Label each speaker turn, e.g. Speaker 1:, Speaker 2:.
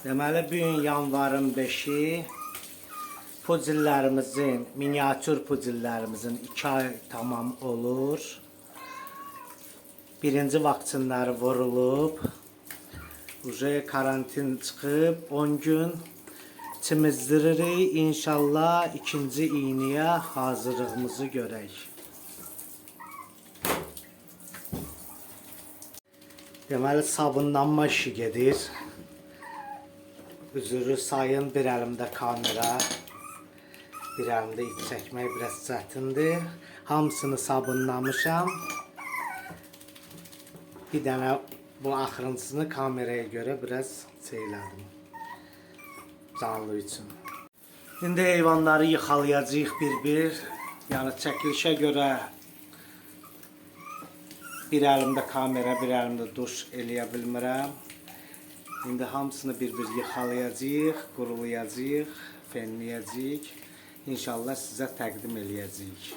Speaker 1: Deməli, bu gün yanvarın 5-i pudzillərimizin, miniatür pudzillərimizin 2 ay tamam olur. Birinci vaksinləri vurulub. Uje karantin çıxıb 10 gün çimizdiririk. İnşallah ikinci iğnəyə hazırlığımızı görək. Deməli, sabunlanma işi gedir. Üzürü sayın, bir əlimdə kamera, bir əlimdə iç çəkmək biraz çətindir. Hamısını sabunlamışam. Bir dənə bu axırıncısını kameraya görə biraz şeylədim. Canlı üçün. İndi heyvanları yıxalayacağıq bir-bir. Yəni çəkilişə görə bir əlimdə kamera, bir əlimdə duş eləyə bilmirəm. İndi hamısını bir-bir yıxalayacağıq, qurulayacağıq, fenləyəcəyik. İnşallah sizə təqdim eləyəcəyik.